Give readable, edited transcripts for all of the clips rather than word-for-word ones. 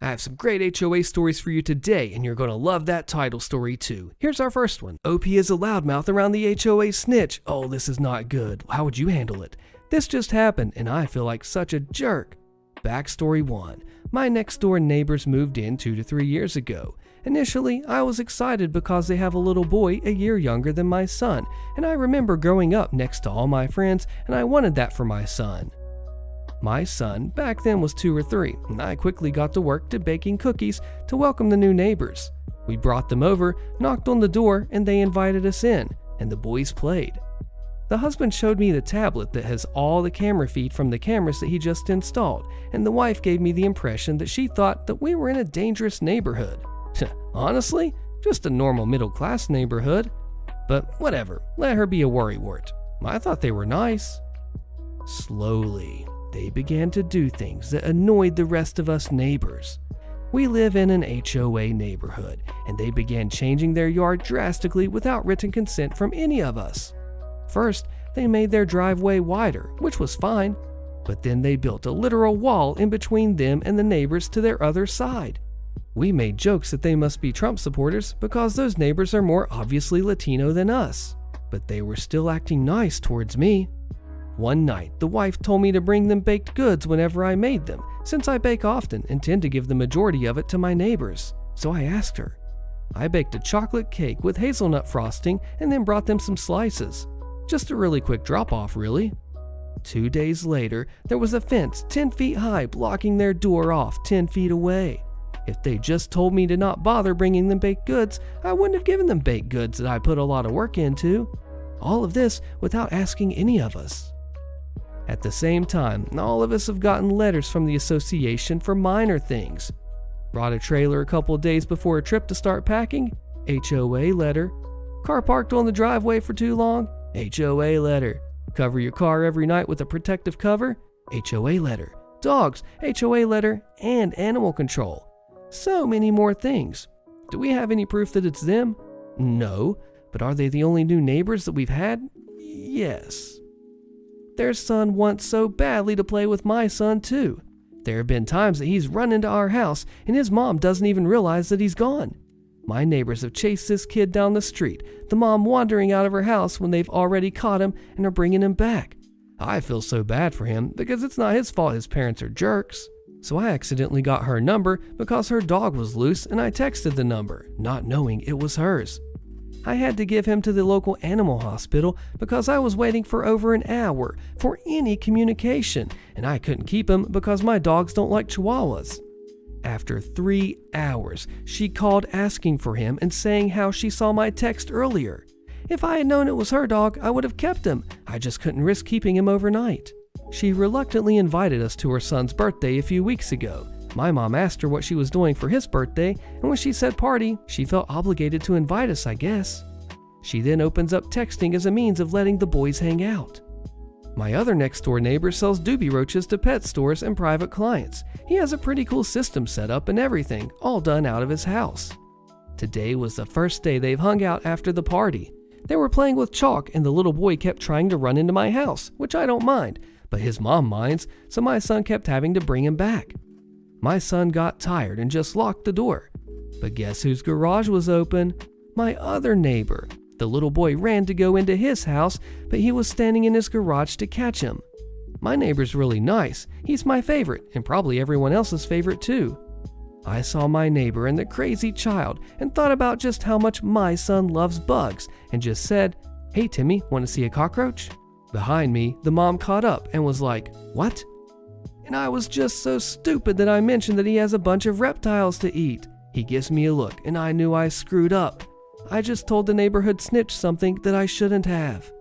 I have some great HOA stories for you today, and you're going to love that title story too. Here's our first one. OP is a loudmouth around the HOA snitch. Oh, this is not good. How would you handle it? This just happened, and I feel like such a jerk. Backstory 1. My next door neighbors moved in 2 to 3 years ago. Initially, I was excited because they have a little boy a year younger than my son, and I remember growing up next to all my friends, and I wanted that for my son. My son back then was 2 or 3, and I quickly got to work to baking cookies to welcome the new neighbors. We brought them over, knocked on the door, and they invited us in, and the boys played. The husband showed me the tablet that has all the camera feed from the cameras that he just installed, and the wife gave me the impression that she thought that we were in a dangerous neighborhood. Honestly, just a normal middle-class neighborhood. But whatever, let her be a worrywart. I thought they were nice. Slowly, they began to do things that annoyed the rest of us neighbors. We live in an HOA neighborhood, and they began changing their yard drastically without written consent from any of us. First, they made their driveway wider, which was fine, but then they built a literal wall in between them and the neighbors to their other side. We made jokes that they must be Trump supporters because those neighbors are more obviously Latino than us, but they were still acting nice towards me. One night, the wife told me to bring them baked goods whenever I made them, since I bake often and tend to give the majority of it to my neighbors. So I asked her. I baked a chocolate cake with hazelnut frosting and then brought them some slices. Just a really quick drop-off, really. 2 days later, there was a fence 10 feet high blocking their door off 10 feet away. If they just told me to not bother bringing them baked goods, I wouldn't have given them baked goods that I put a lot of work into. All of this without asking any of us. At the same time, all of us have gotten letters from the association for minor things. Brought a trailer a couple of days before a trip to start packing? HOA letter. Car parked on the driveway for too long? HOA letter. Cover your car every night with a protective cover? HOA letter. Dogs, HOA letter, and animal control. So many more things. Do we have any proof that it's them? No, but are they the only new neighbors that we've had? Yes. Their son wants so badly to play with my son too. There have been times that he's run into our house and his mom doesn't even realize that he's gone. My neighbors have chased this kid down the street, the mom wandering out of her house when they've already caught him and are bringing him back. I feel so bad for him because it's not his fault his parents are jerks. So I accidentally got her number because her dog was loose and I texted the number, not knowing it was hers. I had to give him to the local animal hospital because I was waiting for over an hour for any communication, and I couldn't keep him because my dogs don't like chihuahuas. After 3 hours, she called asking for him and saying how she saw my text earlier. If I had known it was her dog, I would have kept him. I just couldn't risk keeping him overnight. She reluctantly invited us to her son's birthday a few weeks ago. My mom asked her what she was doing for his birthday, and when she said party, she felt obligated to invite us, I guess. She then opens up texting as a means of letting the boys hang out. My other next door neighbor sells doobie roaches to pet stores and private clients. He has a pretty cool system set up and everything, all done out of his house. Today was the first day they've hung out after the party. They were playing with chalk and the little boy kept trying to run into my house, which I don't mind, but his mom minds, so my son kept having to bring him back. My son got tired and just locked the door. But guess whose garage was open? My other neighbor. The little boy ran to go into his house, but he was standing in his garage to catch him. My neighbor's really nice. He's my favorite, and probably everyone else's favorite too. I saw my neighbor and the crazy child and thought about just how much my son loves bugs and just said, "Hey Timmy, want to see a cockroach?" Behind me, the mom caught up and was like, "What?" And I was just so stupid that I mentioned that he has a bunch of reptiles to eat. He gives me a look and I knew I screwed up. I just told the neighborhood snitch something that I shouldn't have.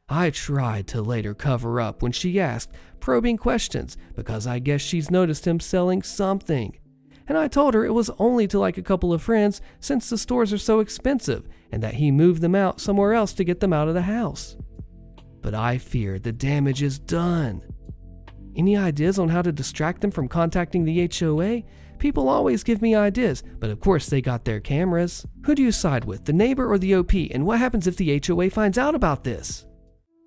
I tried to later cover up when she asked probing questions because I guess she's noticed him selling something. And I told her it was only to like a couple of friends since the stores are so expensive and that he moved them out somewhere else to get them out of the house. But I fear the damage is done. Any ideas on how to distract them from contacting the HOA? People always give me ideas, but of course they got their cameras. Who do you side with, the neighbor or the OP, and what happens if the HOA finds out about this?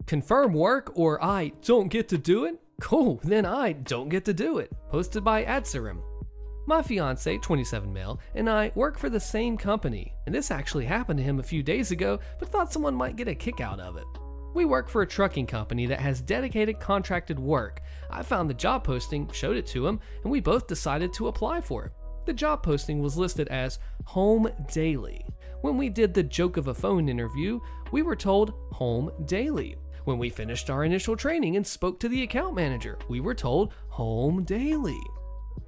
Confirm work or I don't get to do it? Cool, then I don't get to do it. Posted by Adserim. My fiance, 27 male, and I work for the same company, and this actually happened to him a few days ago, but thought someone might get a kick out of it. We work for a trucking company that has dedicated contracted work. I found the job posting, showed it to him, and we both decided to apply for it. The job posting was listed as home daily. When we did the joke of a phone interview, we were told home daily. When we finished our initial training and spoke to the account manager, we were told home daily.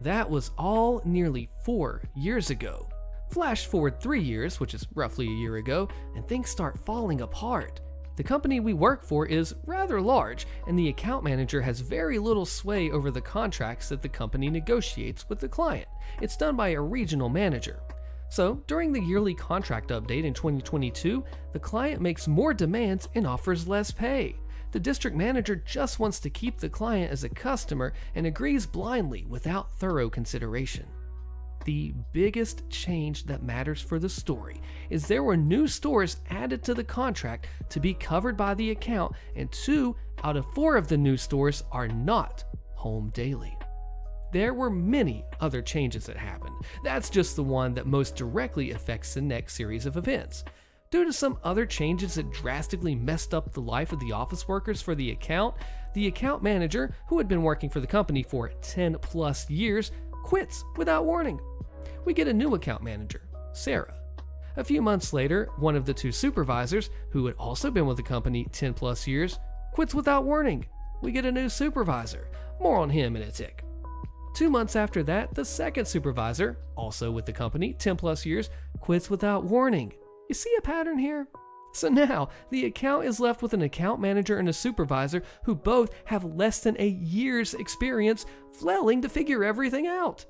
That was all nearly 4 years ago. Flash forward 3 years, which is roughly a year ago, and things start falling apart. The company we work for is rather large, and the account manager has very little sway over the contracts that the company negotiates with the client. It's done by a regional manager. So, during the yearly contract update in 2022, the client makes more demands and offers less pay. The district manager just wants to keep the client as a customer and agrees blindly without thorough consideration. The biggest change that matters for the story is there were new stores added to the contract to be covered by the account, and 2 out of 4 of the new stores are not home daily. There were many other changes that happened. That's just the one that most directly affects the next series of events. Due to some other changes that drastically messed up the life of the office workers for the account manager, who had been working for the company for 10 plus years, quits without warning. We get a new account manager, Sarah. A few months later, one of the 2 supervisors, who had also been with the company 10 plus years, quits without warning. We get a new supervisor. More on him in a tick. 2 months after that, the second supervisor, also with the company 10 plus years, quits without warning. You see a pattern here? So now, the account is left with an account manager and a supervisor who both have less than a year's experience flailing to figure everything out.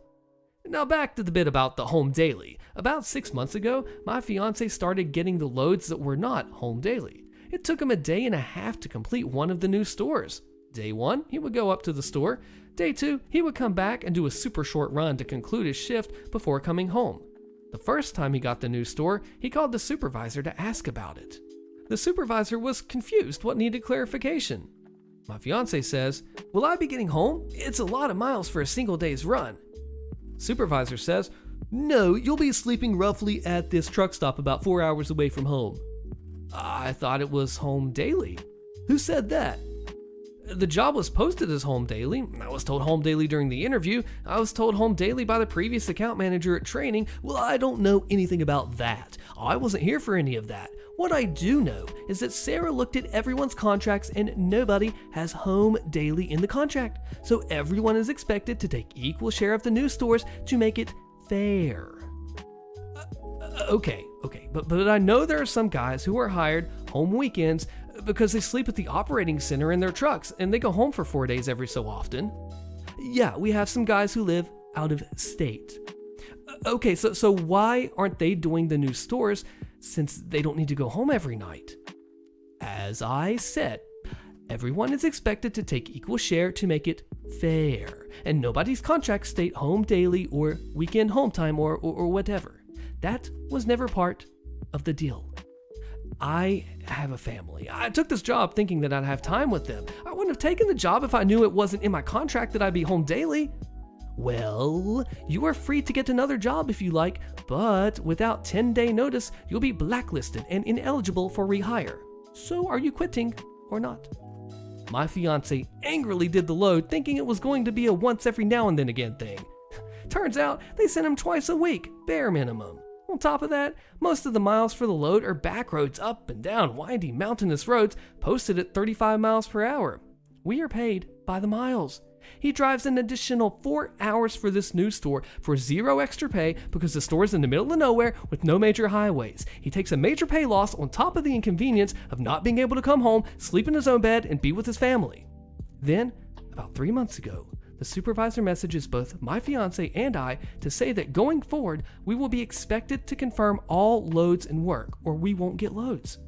Now back to the bit about the home daily. About 6 months ago, my fiance started getting the loads that were not home daily. It took him a day and a half to complete one of the new stores. Day 1, he would go up to the store. Day 2, he would come back and do a super short run to conclude his shift before coming home. The first time he got the new store, he called the supervisor to ask about it. The supervisor was confused what needed clarification. My fiance says, "Will I be getting home? It's a lot of miles for a single day's run." Supervisor says, "No, you'll be sleeping roughly at this truck stop about 4 hours away from home." I thought it was home daily. Who said that? The job was posted as home daily. I was told home daily during the interview. I was told home daily by the previous account manager at training. Well, I don't know anything about that. I wasn't here for any of that. What I do know is that Sarah looked at everyone's contracts and nobody has home daily in the contract. So everyone is expected to take equal share of the new stores to make it fair. Okay, but I know there are some guys who are hired home weekends because they sleep at the operating center in their trucks and they go home for 4 days every so often. Yeah, we have some guys who live out of state. Okay, so why aren't they doing the new stores since they don't need to go home every night? As I said, everyone is expected to take equal share to make it fair, and nobody's contracts state home daily or weekend home time or whatever. That was never part of the deal. I have a family. I took this job thinking that I'd have time with them. I wouldn't have taken the job if I knew it wasn't in my contract that I'd be home daily. Well, you are free to get another job if you like, but without 10-day notice, you'll be blacklisted and ineligible for rehire. So are you quitting or not? My fiance angrily did the load, thinking it was going to be a once every now and then again thing. Turns out they sent him twice a week, bare minimum. On top of that, most of the miles for the load are back roads up and down windy mountainous roads posted at 35 miles per hour. We are paid by the miles. He drives an additional 4 hours for this new store for 0 extra pay because the store is in the middle of nowhere with no major highways. He takes a major pay loss on top of the inconvenience of not being able to come home, sleep in his own bed, and be with his family. Then, about 3 months ago, the supervisor messages both my fiance and I to say that going forward, we will be expected to confirm all loads and work, or we won't get loads.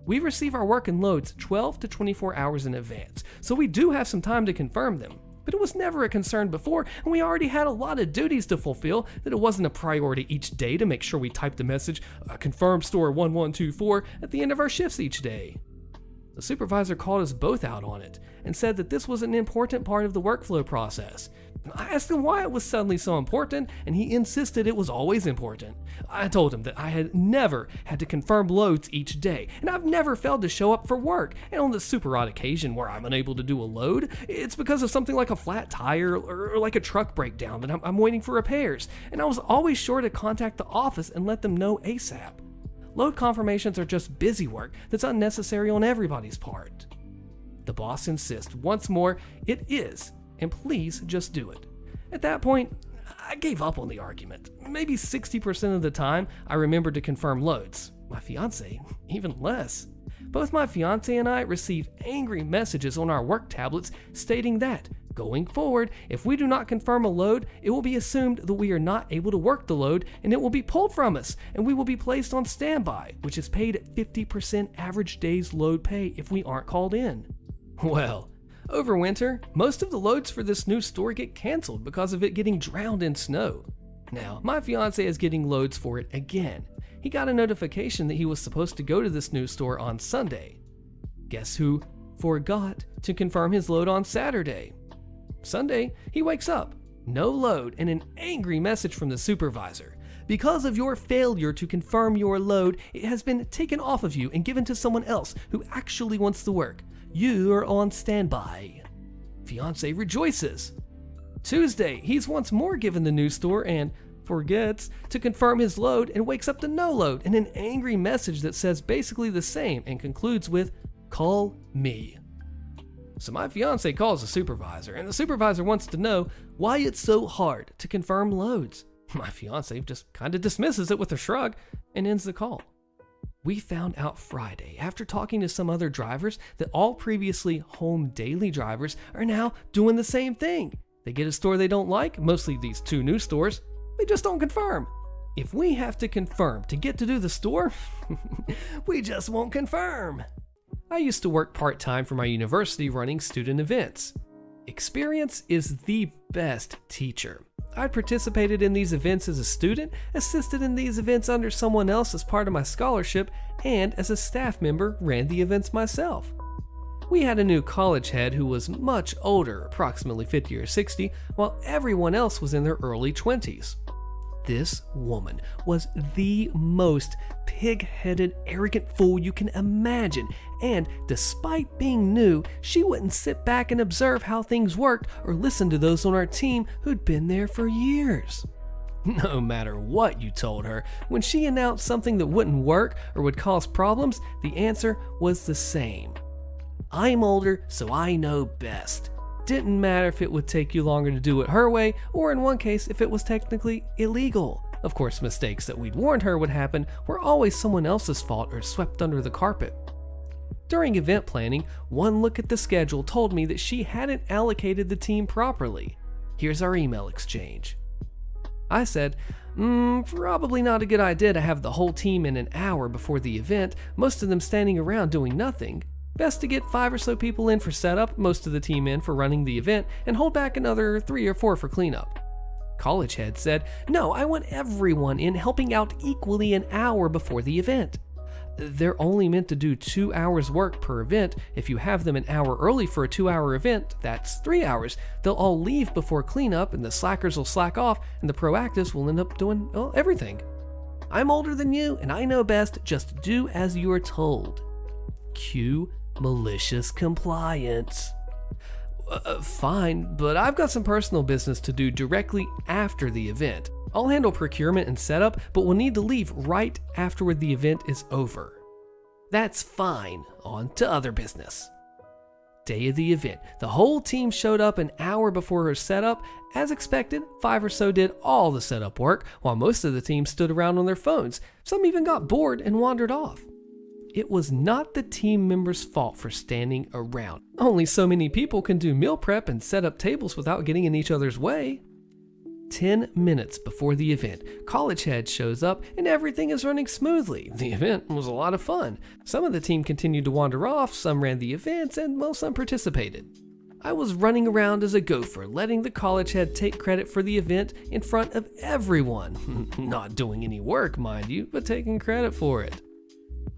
We receive our work and loads 12 to 24 hours in advance, so we do have some time to confirm them. But it was never a concern before, and we already had a lot of duties to fulfill that it wasn't a priority each day to make sure we typed the message, confirm store 1124, at the end of our shifts each day. The supervisor called us both out on it and said that this was an important part of the workflow process. I asked him why it was suddenly so important, and he insisted it was always important. I told him that I had never had to confirm loads each day, and I've never failed to show up for work, and on the super odd occasion where I'm unable to do a load, it's because of something like a flat tire or like a truck breakdown that I'm waiting for repairs, and I was always sure to contact the office and let them know ASAP. Load confirmations are just busy work that's unnecessary on everybody's part. The boss insists once more it is, and please just do it. At that point, I gave up on the argument. Maybe 60% of the time, I remembered to confirm loads. My fiance, even less. Both my fiance and I receive angry messages on our work tablets stating that, going forward, if we do not confirm a load, it will be assumed that we are not able to work the load and it will be pulled from us and we will be placed on standby, which is paid at 50% average day's load pay if we aren't called in. Well, over winter, most of the loads for this new store get canceled because of it getting drowned in snow. Now, my fiance is getting loads for it again. He got a notification that he was supposed to go to this new store on Sunday. Guess who forgot to confirm his load on Saturday? Sunday, he wakes up, no load, and an angry message from the supervisor. Because of your failure to confirm your load, it has been taken off of you and given to someone else who actually wants the work. You are on standby. Fiance rejoices. Tuesday, he's once more given the new store and forgets to confirm his load and wakes up to no load and an angry message that says basically the same and concludes with, "Call me." So my fiance calls the supervisor, and the supervisor wants to know why it's so hard to confirm loads. My fiance just kind of dismisses it with a shrug and ends the call. We found out Friday, after talking to some other drivers, that all previously home daily drivers are now doing the same thing. They get a store they don't like, mostly these two new stores, they just don't confirm. If we have to confirm to get to do the store, we just won't confirm. I used to work part-time for my university running student events. Experience is the best teacher. I participated in these events as a student, assisted in these events under someone else as part of my scholarship, and as a staff member ran the events myself. We had a new college head who was much older, approximately 50 or 60, while everyone else was in their early 20s. This woman was the most pig-headed, arrogant fool you can imagine, and despite being new, she wouldn't sit back and observe how things worked or listen to those on our team who'd been there for years. No matter what you told her, when she announced something that wouldn't work or would cause problems, the answer was the same. I'm older, so I know best. Didn't matter if it would take you longer to do it her way, or in one case, if it was technically illegal. Of course, mistakes that we'd warned her would happen were always someone else's fault or swept under the carpet. During event planning, one look at the schedule told me that she hadn't allocated the team properly. Here's our email exchange. I said, probably not a good idea to have the whole team in an hour before the event, most of them standing around doing nothing. Best to get 5 or so people in for setup, most of the team in for running the event, and hold back another 3 or 4 for cleanup. College head said, no, I want everyone in helping out equally an hour before the event. They're only meant to do 2 hours work per event. If you have them an hour early for a 2-hour event, that's 3 hours. They'll all leave before cleanup and the slackers will slack off and the proactives will end up doing, everything. I'm older than you and I know best, just do as you are told. Cue malicious compliance. Fine, but I've got some personal business to do directly after the event. I'll handle procurement and setup, but we'll need to leave right after the event is over. That's fine. On to other business. Day of the event. The whole team showed up an hour before her setup. As expected, 5 or so did all the setup work, while most of the team stood around on their phones. Some even got bored and wandered off. It was not the team members' fault for standing around. Only so many people can do meal prep and set up tables without getting in each other's way. 10 minutes before the event, college head shows up and everything is running smoothly. The event was a lot of fun. Some of the team continued to wander off, some ran the events, and some participated. I was running around as a gopher, letting the college head take credit for the event in front of everyone. Not doing any work, mind you, but taking credit for it.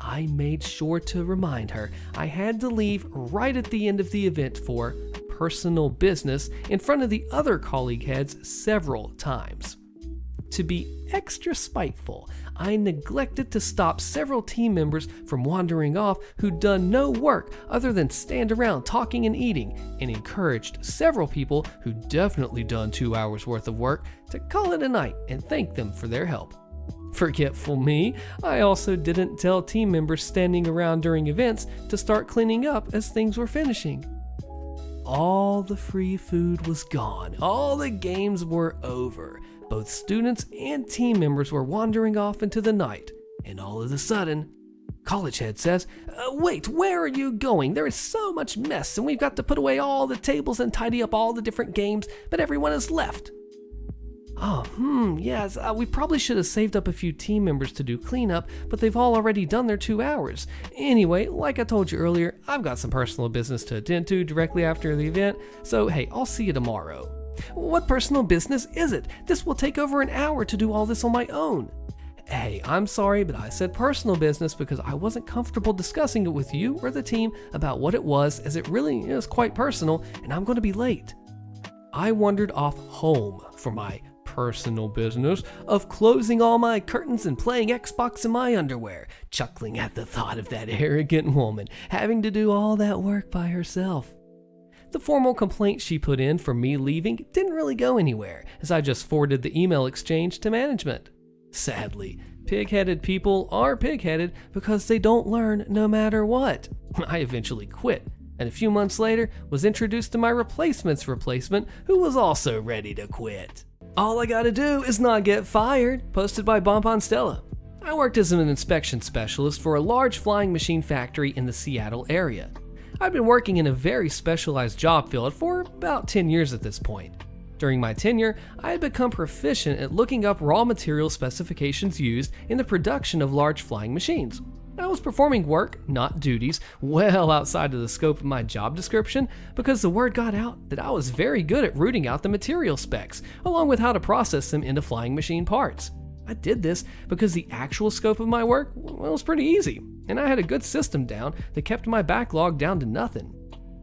I made sure to remind her I had to leave right at the end of the event for personal business in front of the other colleague heads several times. To be extra spiteful, I neglected to stop several team members from wandering off who'd done no work other than stand around talking and eating, and encouraged several people who'd definitely done 2 hours worth of work to call it a night and thank them for their help. Forgetful me, I also didn't tell team members standing around during events to start cleaning up as things were finishing. All the free food was gone. All the games were over. Both students and team members were wandering off into the night, and all of a sudden, college head says, "Wait, where are you going? There is so much mess, and we've got to put away all the tables and tidy up all the different games, but everyone has left." Yes, we probably should have saved up a few team members to do cleanup, but they've all already done their 2 hours. Anyway, like I told you earlier, I've got some personal business to attend to directly after the event, so hey, I'll see you tomorrow. What personal business is it? This will take over an hour to do all this on my own. Hey, I'm sorry, but I said personal business because I wasn't comfortable discussing it with you or the team about what it was, as it really is quite personal, and I'm going to be late. I wandered off home for my personal business of closing all my curtains and playing Xbox in my underwear, chuckling at the thought of that arrogant woman having to do all that work by herself. The formal complaint she put in for me leaving didn't really go anywhere, as I just forwarded the email exchange to management. Sadly, pig-headed people are pig-headed because they don't learn no matter what. I eventually quit, and a few months later was introduced to my replacement's replacement, who was also ready to quit. All I gotta do is not get fired, posted by Bonbon Stella. I worked as an inspection specialist for a large flying machine factory in the Seattle area. I'd been working in a very specialized job field for about 10 years at this point. During my tenure, I had become proficient at looking up raw material specifications used in the production of large flying machines. I was performing work, not duties, well outside of the scope of my job description because the word got out that I was very good at rooting out the material specs, along with how to process them into flying machine parts. I did this because the actual scope of my work was pretty easy, and I had a good system down that kept my backlog down to nothing.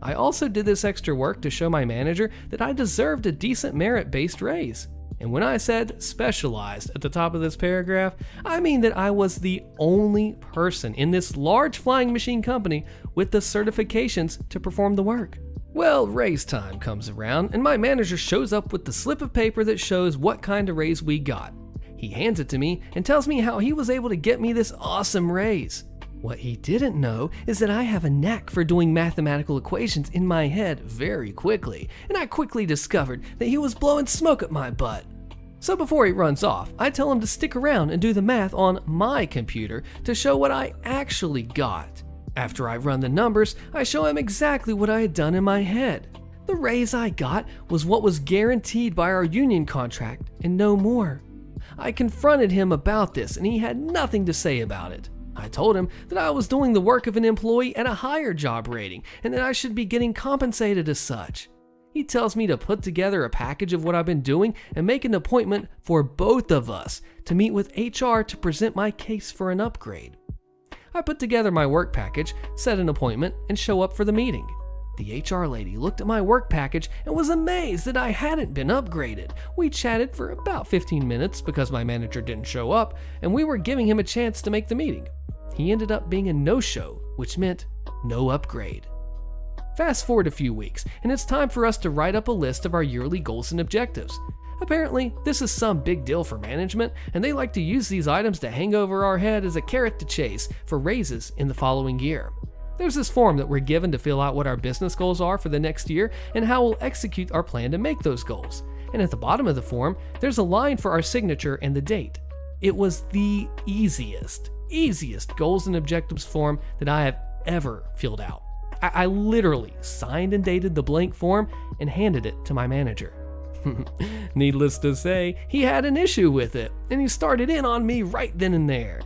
I also did this extra work to show my manager that I deserved a decent merit-based raise. And when I said specialized at the top of this paragraph, I mean that I was the only person in this large flying machine company with the certifications to perform the work. Well, raise time comes around, and my manager shows up with the slip of paper that shows what kind of raise we got. He hands it to me and tells me how he was able to get me this awesome raise. What he didn't know is that I have a knack for doing mathematical equations in my head very quickly, and I quickly discovered that he was blowing smoke at my butt. So before he runs off, I tell him to stick around and do the math on my computer to show what I actually got. After I run the numbers, I show him exactly what I had done in my head. The raise I got was what was guaranteed by our union contract and no more. I confronted him about this and he had nothing to say about it. I told him that I was doing the work of an employee at a higher job rating and that I should be getting compensated as such. He tells me to put together a package of what I've been doing and make an appointment for both of us to meet with HR to present my case for an upgrade. I put together my work package, set an appointment, and show up for the meeting. The HR lady looked at my work package and was amazed that I hadn't been upgraded. We chatted for about 15 minutes because my manager didn't show up, and we were giving him a chance to make the meeting. He ended up being a no-show, which meant no upgrade. Fast forward a few weeks, and it's time for us to write up a list of our yearly goals and objectives. Apparently, this is some big deal for management, and they like to use these items to hang over our head as a carrot to chase for raises in the following year. There's this form that we're given to fill out what our business goals are for the next year and how we'll execute our plan to make those goals. And at the bottom of the form, there's a line for our signature and the date. It was the easiest goals and objectives form that I have ever filled out. I literally signed and dated the blank form and handed it to my manager. Needless to say, he had an issue with it, and he started in on me right then and there.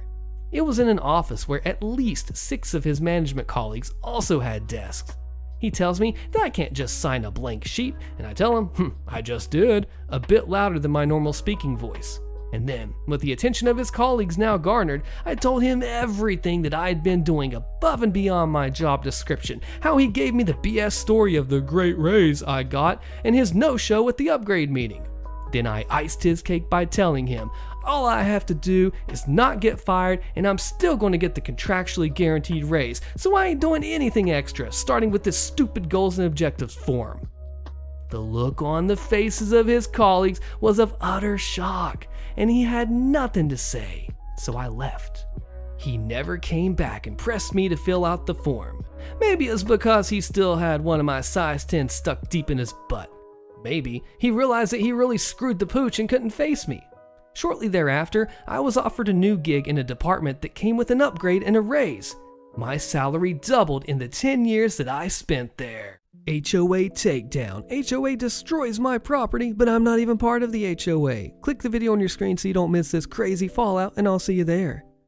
It was in an office where at least 6 of his management colleagues also had desks. He tells me that I can't just sign a blank sheet, and I tell him, I just did, a bit louder than my normal speaking voice. And then, with the attention of his colleagues now garnered, I told him everything that I had been doing above and beyond my job description, how he gave me the BS story of the great raise I got and his no-show at the upgrade meeting. Then I iced his cake by telling him, all I have to do is not get fired and I'm still going to get the contractually guaranteed raise, so I ain't doing anything extra, starting with this stupid goals and objectives form. The look on the faces of his colleagues was of utter shock, and he had nothing to say, so I left. He never came back and pressed me to fill out the form. Maybe it was because he still had one of my size 10 stuck deep in his butt. Maybe he realized that he really screwed the pooch and couldn't face me. Shortly thereafter, I was offered a new gig in a department that came with an upgrade and a raise. My salary doubled in the 10 years that I spent there. HOA takedown. HOA destroys my property, but I'm not even part of the HOA. Click the video on your screen so you don't miss this crazy fallout, and I'll see you there.